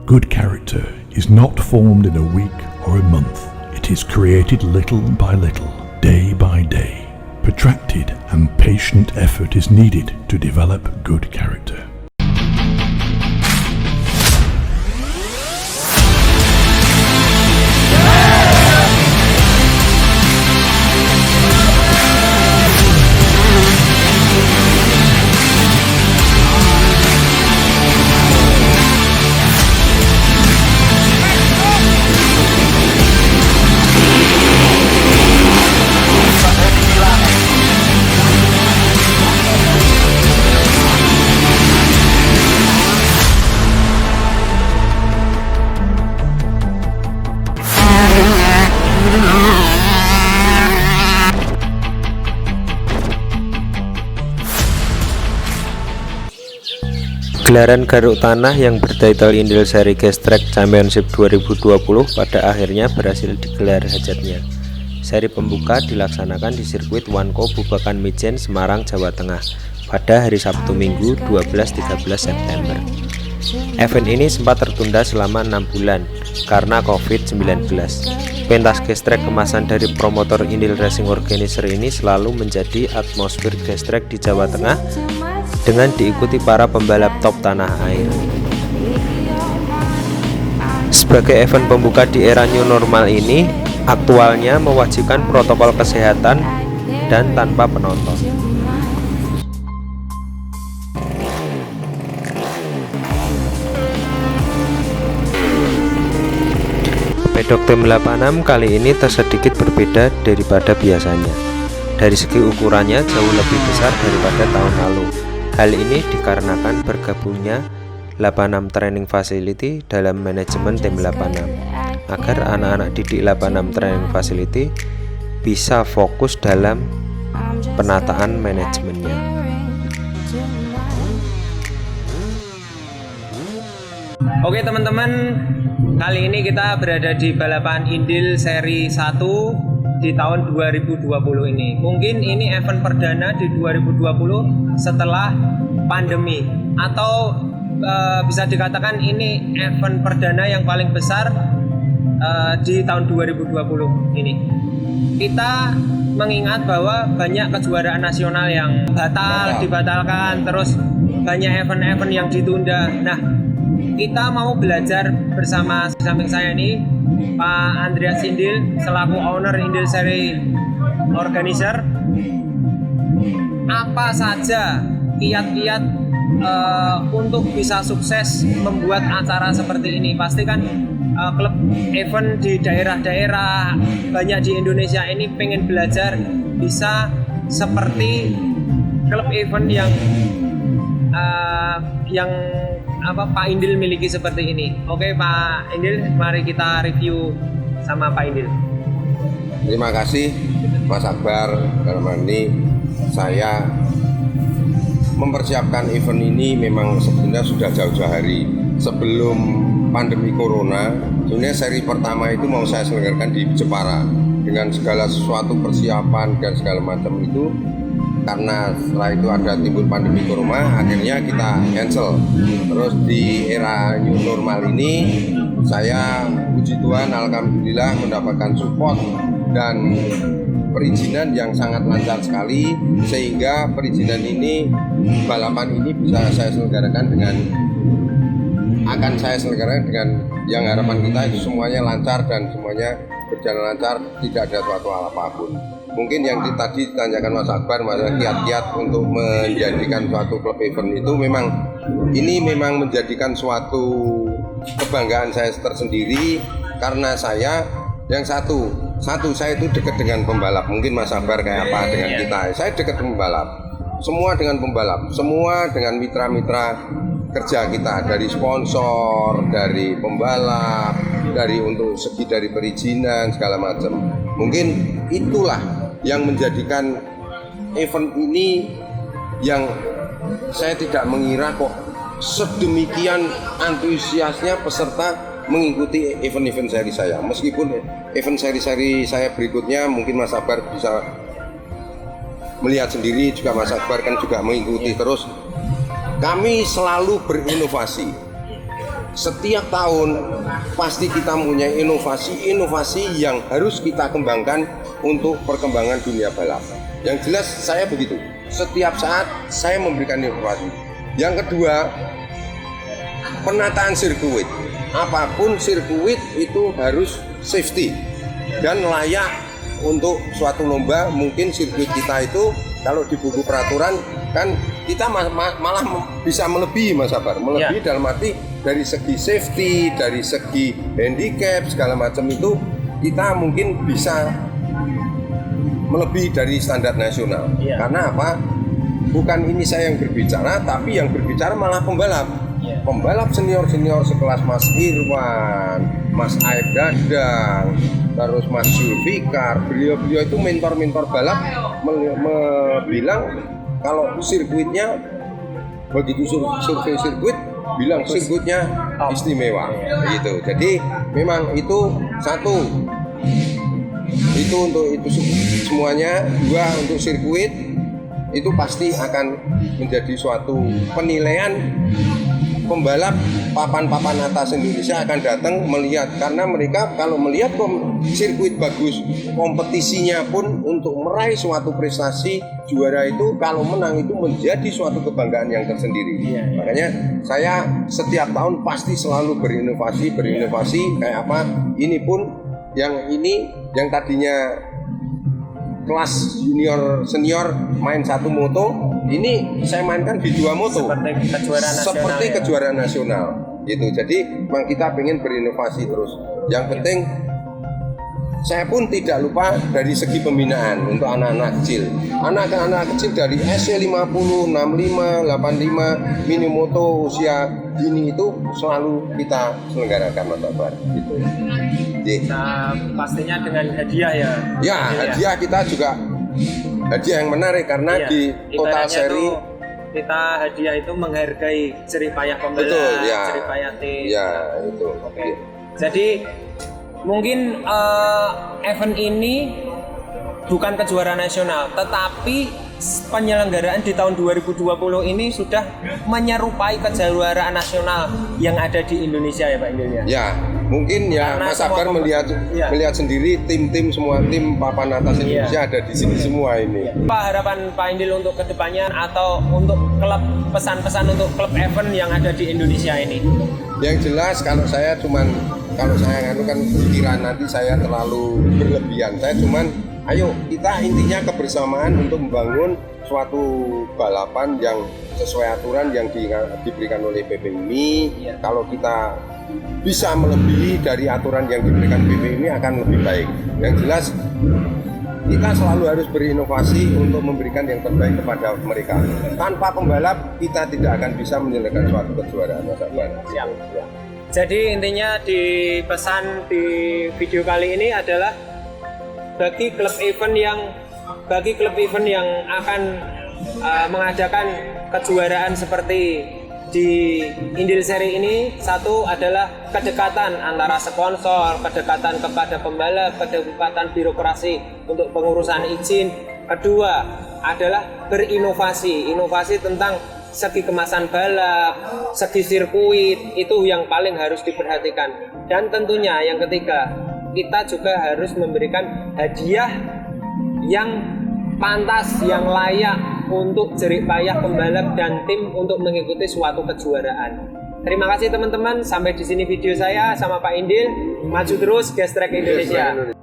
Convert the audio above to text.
Good character is not formed in a week or a month. It is created little by little, day by day. Protracted and patient effort is needed to develop good character. Gelaran garuk tanah yang bertitel Indyl Seri Gas Track Championship 2020 pada akhirnya berhasil digelar hajatnya. Seri pembuka dilaksanakan di sirkuit Wanko Bubakan Mijen, Semarang, Jawa Tengah pada hari Sabtu Minggu 12-13 September. Event ini sempat tertunda selama 6 bulan karena COVID-19. Pentas gas track kemasan dari promotor Indyl Racing Organizer ini selalu menjadi atmosfer gas track di Jawa Tengah dengan diikuti para pembalap top tanah air. Sebagai event pembuka di era new normal ini, aktualnya mewajibkan protokol kesehatan dan tanpa penonton. Pedok tim 86 kali ini tersedikit berbeda daripada biasanya. Dari segi ukurannya jauh lebih besar daripada tahun lalu. Hal ini dikarenakan bergabungnya 86 Training Facility dalam manajemen tim 86, agar anak-anak didik 86 Training Facility bisa fokus dalam penataan manajemennya. Oke teman-teman, kali ini kita berada di balapan Indyl seri 1 di tahun 2020 ini. Mungkin ini event perdana di 2020 setelah pandemi, atau bisa dikatakan ini event perdana yang paling besar di tahun 2020 ini. Kita mengingat bahwa banyak kejuaraan nasional yang dibatalkan, terus banyak event-event yang ditunda. Nah, kita mau belajar bersama samping saya ini Pak Andreas Indyl selaku owner Indyl Seri Organizer. Apa saja kiat-kiat untuk bisa sukses membuat acara seperti ini? Pasti kan klub event di daerah-daerah banyak di Indonesia ini pengen belajar bisa seperti klub event yang Pak Indyl miliki seperti ini. Oke Pak Indyl, mari kita review sama Pak Indyl. Terima kasih Mas Akbar. Dalam hal ini saya mempersiapkan event ini memang sebenarnya sudah jauh-jauh hari sebelum pandemi corona. Sebenarnya seri pertama itu mau saya selenggarakan di Jepara dengan segala sesuatu persiapan dan segala macam itu. Karena setelah itu ada timbul pandemi corona, akhirnya kita cancel. Terus di era new normal ini, saya puji Tuhan alhamdulillah mendapatkan support dan perizinan yang sangat lancar sekali, sehingga perizinan ini, balapan ini bisa saya selenggarakan akan saya selenggarakan dengan yang harapan kita itu semuanya lancar dan semuanya berjalan lancar, tidak ada suatu hal apapun. Mungkin yang tadi ditanyakan Mas Akbar masalah kiat-kiat untuk menjadikan suatu klub event itu memang menjadikan suatu kebanggaan saya tersendiri, karena saya yang satu saya itu dekat dengan pembalap. Mungkin Mas Akbar kayak apa dengan kita, saya dekat pembalap, semua dengan pembalap, semua dengan mitra-mitra kerja kita, dari sponsor, dari pembalap, dari untuk segi dari perizinan segala macam. Mungkin itulah yang menjadikan event ini yang saya tidak mengira kok sedemikian antusiasnya peserta mengikuti event-event seri saya. Meskipun event seri-seri saya berikutnya mungkin Mas Akbar bisa melihat sendiri, juga Mas Akbar kan juga mengikuti terus. Kami selalu berinovasi. setiap tahun pasti kita punya inovasi-inovasi yang harus kita kembangkan untuk perkembangan dunia balap. Yang jelas saya begitu, setiap saat saya memberikan inovasi. Yang kedua, penataan sirkuit. Apapun sirkuit itu harus safety dan layak untuk suatu lomba. Mungkin sirkuit kita itu kalau di buku peraturan kan kita malah bisa melebihi, Mas Sabar, melebihi dalam arti dari segi safety, dari segi handicap segala macam itu kita mungkin bisa melebihi dari standar nasional. Karena apa? Bukan ini saya yang berbicara, tapi yang berbicara malah pembalap. Pembalap senior-senior sekelas Mas Irwan, Mas Aib Dadang, terus Mas Zulfikar, beliau-beliau itu mentor-mentor balap bilang kalau sirkuitnya begitu survei sirkuit bilang sirkuitnya istimewa gitu. Jadi memang itu satu, itu untuk itu semuanya. Dua, untuk sirkuit itu pasti akan menjadi suatu penilaian. Pembalap papan-papan atas Indonesia akan datang melihat, karena mereka kalau melihat sirkuit bagus, kompetisinya pun untuk meraih suatu prestasi juara itu, kalau menang itu menjadi suatu kebanggaan yang tersendiri. Makanya saya setiap tahun pasti selalu berinovasi kayak apa. Ini pun yang tadinya kelas junior senior main satu moto, ini saya mainkan di 2 moto seperti kejuaraan nasional gitu. Jadi memang kita pengen berinovasi terus. Yang penting saya pun tidak lupa dari segi pembinaan untuk anak-anak kecil. Anak-anak kecil dari SC50, 65, 85, mini moto usia dini itu selalu kita selenggarakan, Mas Sabar gitu. Nah, pastinya dengan hadiah ya. Ya, hadiah kita juga hadiah yang menarik karena di total seri kita hadiah itu menghargai jerih payah pembalap, betul, jerih payah tim. Ya, itu. Oke. Jadi mungkin event ini bukan kejuaraan nasional, tetapi penyelenggaraan di tahun 2020 ini sudah menyerupai kejuaraan nasional yang ada di Indonesia ya Pak Indil ya? Ya, mungkin ya Mas Sabar melihat sendiri tim-tim semua tim papan atas Indonesia ada di sini semua ini. Pak, harapan Pak Indil untuk kedepannya atau untuk klub, pesan-pesan untuk klub event yang ada di Indonesia ini? Yang jelas kalau saya kan pikiran nanti saya terlalu berlebihan. Saya ayo kita intinya kebersamaan untuk membangun suatu balapan yang sesuai aturan yang diberikan oleh PPMI. Kalau kita bisa melebihi dari aturan yang diberikan PPMI akan lebih baik. Yang jelas kita selalu harus berinovasi untuk memberikan yang terbaik kepada mereka. Tanpa pembalap kita tidak akan bisa menyelesaikan suatu kejuaraan. Siap. Jadi intinya di pesan di video kali ini adalah bagi klub event yang akan mengadakan kejuaraan seperti di Indil Seri ini, satu adalah kedekatan antara sponsor, kedekatan kepada pembalap, kedekatan birokrasi untuk pengurusan izin. Kedua adalah berinovasi, inovasi tentang segi kemasan balap, segi sirkuit, itu yang paling harus diperhatikan. Dan tentunya yang ketiga, kita juga harus memberikan hadiah yang pantas, yang layak untuk jerih payah pembalap dan tim untuk mengikuti suatu kejuaraan. Terima kasih teman-teman, sampai di sini video saya sama Pak Indil. Maju terus, Gas Track Indonesia.